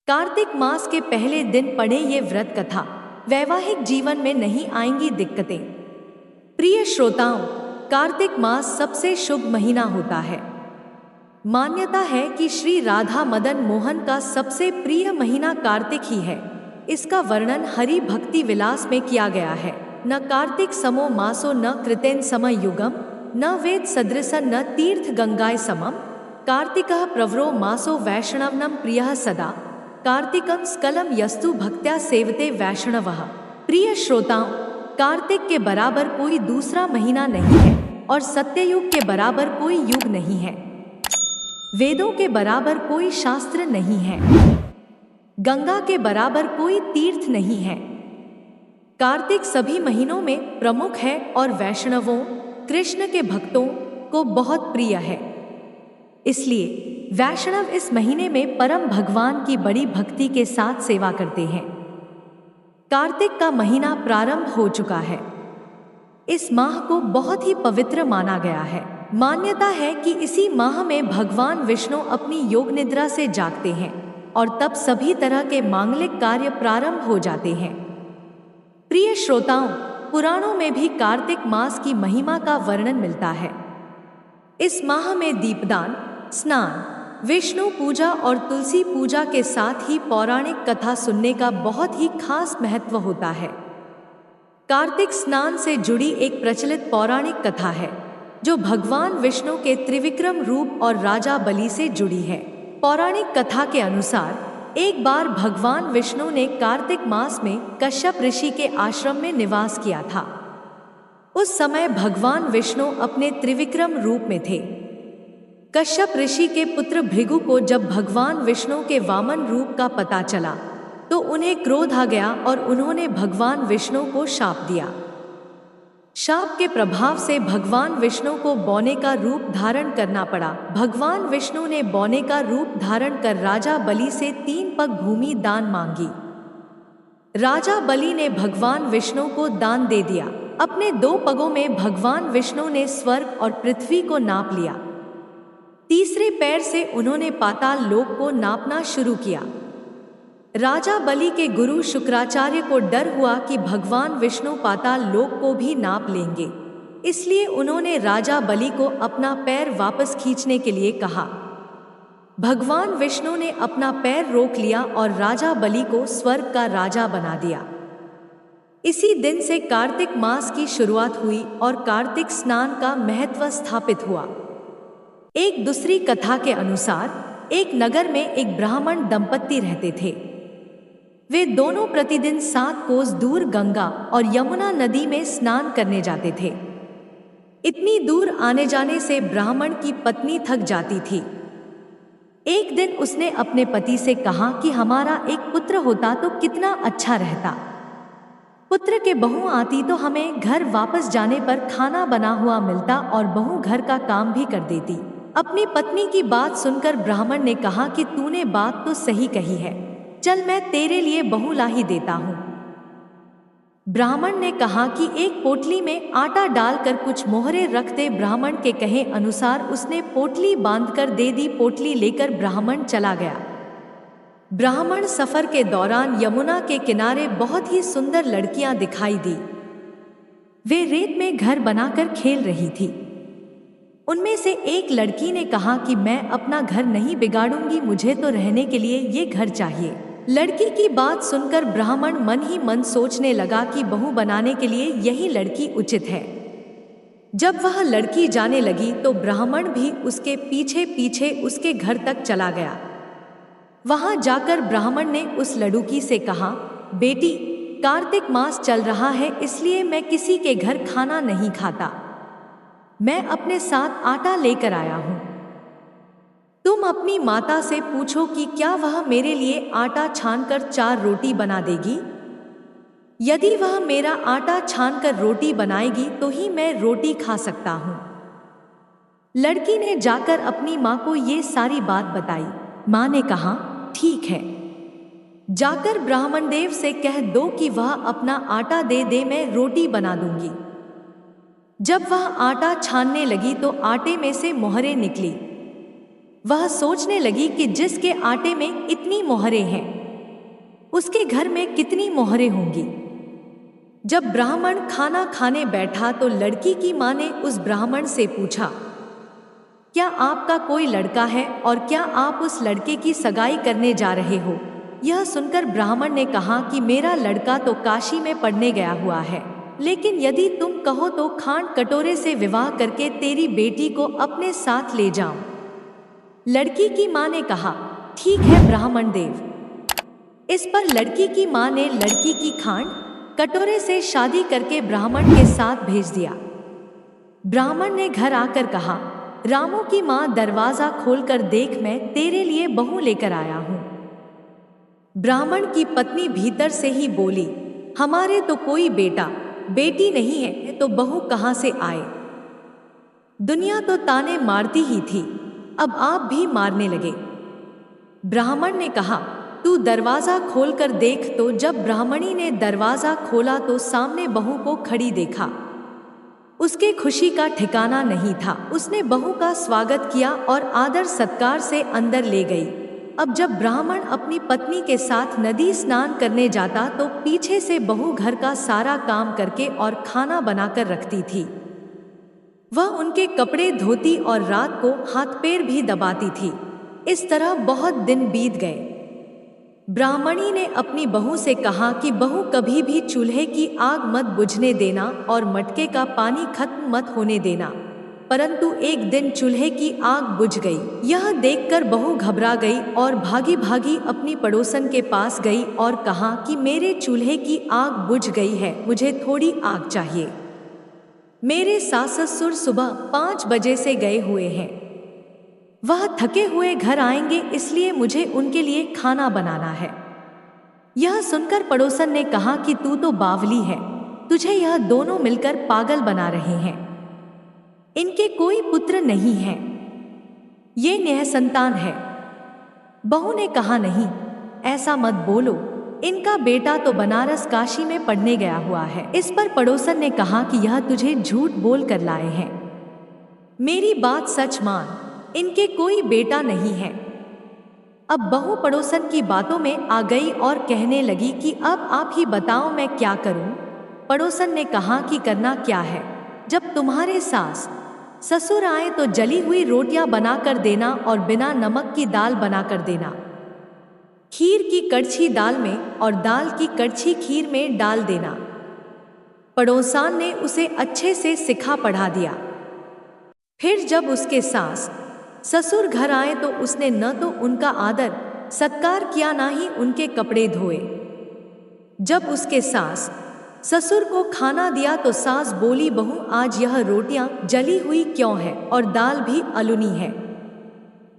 कार्तिक मास के पहले दिन पढ़े ये व्रत कथा। वैवाहिक जीवन में नहीं आएंगी दिक्कतें। प्रिय श्रोताओं, कार्तिक मास सबसे शुभ महीना होता है। मान्यता है कि श्री राधा मदन मोहन का सबसे प्रिय महीना कार्तिक ही है। इसका वर्णन हरि भक्ति विलास में किया गया है। न कार्तिक समो मासो न कृतेन समय युगम, न वेद सदृश न तीर्थ गंगाय समम, कार्तिकः प्रवरो मासो वैष्णवनम प्रियः सदा, कार्तिकम स्कलम यस्तु भक्त्या सेवते वैष्णवः। प्रिय श्रोताओं, कार्तिक के बराबर कोई दूसरा महीना नहीं है और सत्ययुग के बराबर कोई युग नहीं है। वेदों के बराबर कोई शास्त्र नहीं है। गंगा के बराबर कोई तीर्थ नहीं है। कार्तिक सभी महीनों में प्रमुख है और वैष्णवों, कृष्ण के भक्तों को बहुत प्रिय है। इसलिए वैष्णव इस महीने में परम भगवान की बड़ी भक्ति के साथ सेवा करते हैं। कार्तिक का महीना प्रारंभ हो चुका है। इस माह को बहुत ही पवित्र माना गया है। मान्यता है कि इसी माह में भगवान विष्णु अपनी योग निद्रा से जागते हैं और तब सभी तरह के मांगलिक कार्य प्रारंभ हो जाते हैं। प्रिय श्रोताओं, पुराणों में भी कार्तिक मास की महिमा का वर्णन मिलता है। इस माह में दीपदान, स्नान, विष्णु पूजा और तुलसी पूजा के साथ ही पौराणिक कथा सुनने का बहुत ही खास महत्व होता है। कार्तिक स्नान से जुड़ी एक प्रचलित पौराणिक कथा है जो भगवान विष्णु के त्रिविक्रम रूप और राजा बलि से जुड़ी है। पौराणिक कथा के अनुसार एक बार भगवान विष्णु ने कार्तिक मास में कश्यप ऋषि के आश्रम में निवास किया था। उस समय भगवान विष्णु अपने त्रिविक्रम रूप में थे। कश्यप ऋषि के पुत्र भृगु को जब भगवान विष्णु के वामन रूप का पता चला तो उन्हें क्रोध आ गया और उन्होंने भगवान विष्णु को शाप दिया। शाप के प्रभाव से भगवान विष्णु को बौने का रूप धारण करना पड़ा। भगवान विष्णु ने बौने का रूप धारण कर राजा बलि से 3 पग भूमि दान मांगी। राजा बलि ने भगवान विष्णु को दान दे दिया। अपने 2 पगों में भगवान विष्णु ने स्वर्ग और पृथ्वी को नाप लिया। तीसरे पैर से उन्होंने पाताल लोक को नापना शुरू किया। राजा बलि के गुरु शुक्राचार्य को डर हुआ कि भगवान विष्णु पाताल लोक को भी नाप लेंगे, इसलिए उन्होंने राजा बलि को अपना पैर वापस खींचने के लिए कहा। भगवान विष्णु ने अपना पैर रोक लिया और राजा बलि को स्वर्ग का राजा बना दिया। इसी दिन से कार्तिक मास की शुरुआत हुई और कार्तिक स्नान का महत्व स्थापित हुआ। एक दूसरी कथा के अनुसार एक नगर में एक ब्राह्मण दंपत्ति रहते थे। वे दोनों प्रतिदिन 7 कोस दूर गंगा और यमुना नदी में स्नान करने जाते थे। इतनी दूर आने जाने से ब्राह्मण की पत्नी थक जाती थी। एक दिन उसने अपने पति से कहा कि हमारा एक पुत्र होता तो कितना अच्छा रहता। पुत्र के बहू आती तो हमें घर वापस जाने पर खाना बना हुआ मिलता और बहू घर का काम भी कर देती। अपनी पत्नी की बात सुनकर ब्राह्मण ने कहा कि तूने बात तो सही कही है, चल मैं तेरे लिए बहू ला ही देता हूँ। ब्राह्मण ने कहा कि एक पोटली में आटा डालकर कुछ मोहरे रख दे। ब्राह्मण के कहे अनुसार उसने पोटली बांधकर दे दी। पोटली लेकर ब्राह्मण चला गया। ब्राह्मण सफर के दौरान यमुना के किनारे बहुत ही सुंदर लड़कियां दिखाई दी। वे रेत में घर बनाकर खेल रही थी। उनमें से एक लड़की ने कहा कि मैं अपना घर नहीं बिगाड़ूंगी, मुझे तो रहने के लिए ये घर चाहिए। लड़की की बात सुनकर ब्राह्मण मन ही मन सोचने लगा कि बहू बनाने के लिए यही लड़की उचित है। जब वह लड़की जाने लगी तो ब्राह्मण भी उसके पीछे पीछे उसके घर तक चला गया। वहां जाकर ब्राह्मण ने उस लड़की से कहा, बेटी, कार्तिक मास चल रहा है इसलिए मैं किसी के घर खाना नहीं खाता। मैं अपने साथ आटा लेकर आया हूं। तुम अपनी माता से पूछो कि क्या वह मेरे लिए आटा छानकर 4 रोटी बना देगी। यदि वह मेरा आटा छानकर रोटी बनाएगी तो ही मैं रोटी खा सकता हूं। लड़की ने जाकर अपनी माँ को ये सारी बात बताई। माँ ने कहा, ठीक है, जाकर ब्राह्मण देव से कह दो कि वह अपना आटा दे दे, मैं रोटी बना दूंगी। जब वह आटा छानने लगी तो आटे में से मोहरें निकली। वह सोचने लगी कि जिसके आटे में इतनी मोहरें हैं, उसके घर में कितनी मोहरें होंगी। जब ब्राह्मण खाना खाने बैठा तो लड़की की मां ने उस ब्राह्मण से पूछा, क्या आपका कोई लड़का है और क्या आप उस लड़के की सगाई करने जा रहे हो? यह सुनकर ब्राह्मण ने कहा कि मेरा लड़का तो काशी में पढ़ने गया हुआ है, लेकिन यदि तुम कहो तो खांड कटोरे से विवाह करके तेरी बेटी को अपने साथ ले जाऊं। लड़की की मां ने कहा, ठीक है ब्राह्मण देव। इस पर लड़की की मां ने लड़की की खांड कटोरे से शादी करके ब्राह्मण के साथ भेज दिया। ब्राह्मण ने घर आकर कहा, रामू की मां दरवाजा खोलकर देख, मैं तेरे लिए बहू लेकर आया हूं। ब्राह्मण की पत्नी भीतर से ही बोली, हमारे तो कोई बेटा बेटी नहीं है तो बहू कहां से आए? दुनिया तो ताने मारती ही थी, अब आप भी मारने लगे। ब्राह्मण ने कहा, तू दरवाजा खोलकर देख। तो जब ब्राह्मणी ने दरवाजा खोला तो सामने बहू को खड़ी देखा। उसके खुशी का ठिकाना नहीं था। उसने बहू का स्वागत किया और आदर सत्कार से अंदर ले गई। अब जब ब्राह्मण अपनी पत्नी के साथ नदी स्नान करने जाता तो पीछे से बहू घर का सारा काम करके और खाना बनाकर रखती थी। वह उनके कपड़े धोती और रात को हाथ पैर भी दबाती थी। इस तरह बहुत दिन बीत गए। ब्राह्मणी ने अपनी बहू से कहा कि बहू कभी भी चूल्हे की आग मत बुझने देना और मटके का पानी खत्म मत होने देना। परंतु एक दिन चूल्हे की आग बुझ गई। यह देखकर बहू घबरा गई और भागी भागी अपनी पड़ोसन के पास गई और कहा कि मेरे चूल्हे की आग बुझ गई है, मुझे थोड़ी आग चाहिए। मेरे सास ससुर सुबह 5 बजे से गए हुए हैं। वह थके हुए घर आएंगे, इसलिए मुझे उनके लिए खाना बनाना है। यह सुनकर पड़ोसन ने कहा कि तू तो बावली है, तुझे यह दोनों मिलकर पागल बना रहे हैं। इनके कोई पुत्र नहीं है, ये निःसंतान है। बहू ने कहा, नहीं ऐसा मत बोलो, इनका बेटा तो बनारस काशी में पढ़ने गया हुआ है। इस पर पड़ोसन ने कहा कि यह तुझे झूठ बोल कर लाए हैं, मेरी बात सच मान, इनके कोई बेटा नहीं है। अब बहू पड़ोसन की बातों में आ गई और कहने लगी कि अब आप ही बताओ मैं क्या करूं। पड़ोसन ने कहा कि करना क्या है, जब तुम्हारे सास ससुर आए तो जली हुई रोटियां बनाकर देना और बिना नमक की दाल बनाकर देना। खीर की कड़छी दाल में और दाल की कड़छी खीर में डाल देना। पड़ोसान ने उसे अच्छे से सिखा पढ़ा दिया। फिर जब उसके सास ससुर घर आए तो उसने न तो उनका आदर सत्कार किया, ना ही उनके कपड़े धोए। जब उसके सास ससुर को खाना दिया तो सास बोली, बहू आज यह रोटियां जली हुई क्यों है और दाल भी अलुनी है।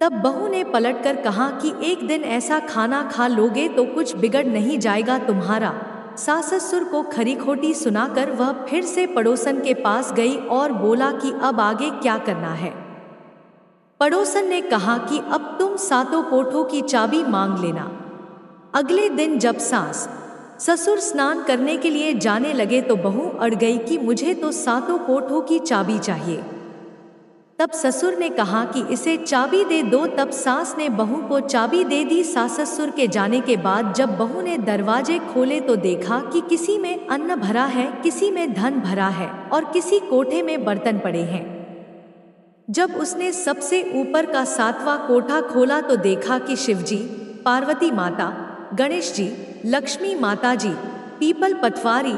तब बहू ने पलटकर कहा कि एक दिन ऐसा खाना खा लोगे तो कुछ बिगड़ नहीं जाएगा तुम्हारा। सास ससुर को खरी खोटी सुनाकर वह फिर से पड़ोसन के पास गई और बोला कि अब आगे क्या करना है। पड़ोसन ने कहा कि अब तुम सातों कोठों की चाबी मांग लेना। अगले दिन जब सास ससुर स्नान करने के लिए जाने लगे तो बहू अड़ गई कि मुझे तो सातों कोठों की चाबी चाहिए। तब ससुर ने कहा कि इसे चाबी दे दो। तब सास ने बहू को चाबी दे दी। सास ससुर के जाने के बाद जब बहू ने दरवाजे खोले तो देखा कि किसी में अन्न भरा है, किसी में धन भरा है और किसी कोठे में बर्तन पड़े हैं। जब उसने सबसे ऊपर का 7वां कोठा खोला तो देखा कि शिवजी, पार्वती माता, गणेश जी, लक्ष्मी माता जी, पीपल पटवारी,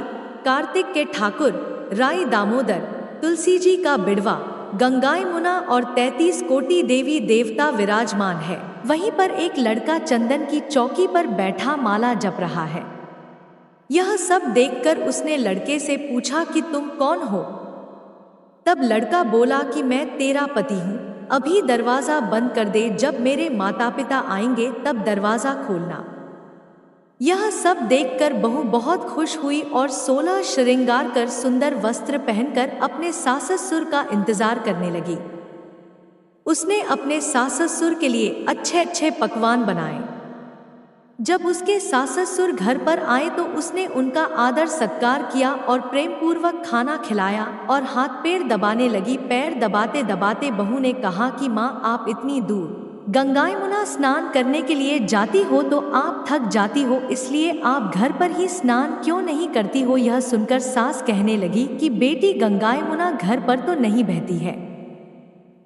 कार्तिक के ठाकुर, राई दामोदर, तुलसी जी का बिड़वा, गंगाई मुना और 33 कोटि देवी देवता विराजमान है। वहीं पर एक लड़का चंदन की चौकी पर बैठा माला जप रहा है। यह सब देखकर उसने लड़के से पूछा कि तुम कौन हो? तब लड़का बोला कि मैं तेरा पति हूँ, अभी दरवाजा बंद कर दे, जब मेरे माता पिता आएंगे तब दरवाजा खोलना। यह सब देखकर बहू बहुत खुश हुई और 16 श्रृंगार कर सुंदर वस्त्र पहनकर अपने सास ससुर का इंतजार करने लगी। उसने अपने सास ससुर के लिए अच्छे अच्छे पकवान बनाए। जब उसके सास ससुर घर पर आए तो उसने उनका आदर सत्कार किया और प्रेम पूर्वक खाना खिलाया और हाथ पैर दबाने लगी। पैर दबाते दबाते बहू ने कहा कि माँ आप इतनी दूर गंगायमुना स्नान करने के लिए जाती हो तो आप थक जाती हो, इसलिए आप घर पर ही स्नान क्यों नहीं करती हो? यह सुनकर सास कहने लगी कि बेटी, गंगायमुना घर पर तो नहीं बहती है।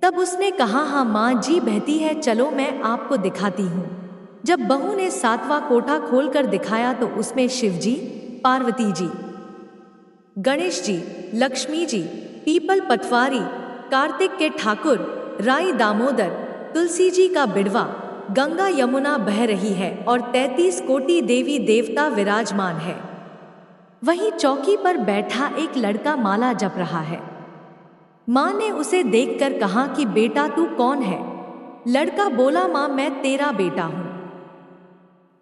तब उसने कहा, हाँ माँ जी बहती है, चलो मैं आपको दिखाती हूँ। जब बहू ने सातवां कोठा खोलकर दिखाया तो उसमें शिवजी, पार्वती जी, गणेश जी, लक्ष्मी जी, पीपल पटवारी, कार्तिक के ठाकुर, राई दामोदर, तुलसी जी का बिड़वा, गंगा यमुना बह रही है और 33 कोटि देवी देवता विराजमान है। वहीं चौकी पर बैठा एक लड़का माला जप रहा है। माँ ने उसे देखकर कहा कि बेटा तू कौन है? लड़का बोला, माँ मैं तेरा बेटा हूँ।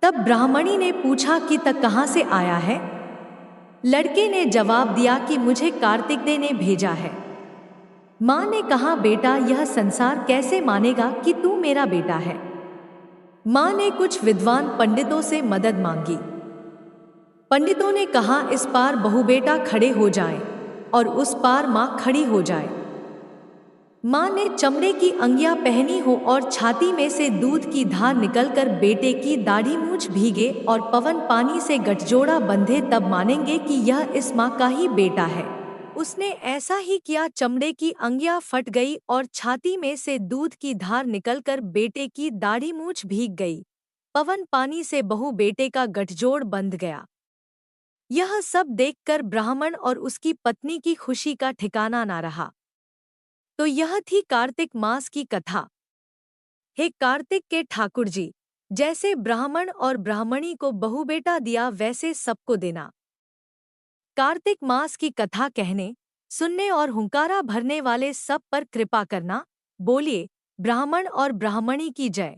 तब ब्राह्मणी ने पूछा कि तक कहाँ से आया है? लड़के ने जवाब दिया कि मुझे कार्तिक दे ने भेजा है। माँ ने कहा, बेटा यह संसार कैसे मानेगा कि तू मेरा बेटा है? माँ ने कुछ विद्वान पंडितों से मदद मांगी। पंडितों ने कहा, इस पार बहू बेटा खड़े हो जाएं और उस पार माँ खड़ी हो जाए। माँ ने चमड़े की अंगियां पहनी हो और छाती में से दूध की धार निकलकर बेटे की दाढ़ी मूछ भीगे और पवन पानी से गठजोड़ा बंधे, तब मानेंगे कि यह इस माँ का ही बेटा है। उसने ऐसा ही किया। चमड़े की अंगियां फट गई और छाती में से दूध की धार निकलकर बेटे की दाढ़ी मूछ भीग गई। पवन पानी से बहू बेटे का गठजोड़ बंध गया। यह सब देखकर ब्राह्मण और उसकी पत्नी की खुशी का ठिकाना ना रहा। तो यह थी कार्तिक मास की कथा। हे कार्तिक के ठाकुर जी, जैसे ब्राह्मण और ब्राह्मणी को बहू बेटा दिया वैसे सबको देना। कार्तिक मास की कथा कहने, सुनने और हुंकारा भरने वाले सब पर कृपा करना। बोलिए ब्राह्मण और ब्राह्मणी की जय।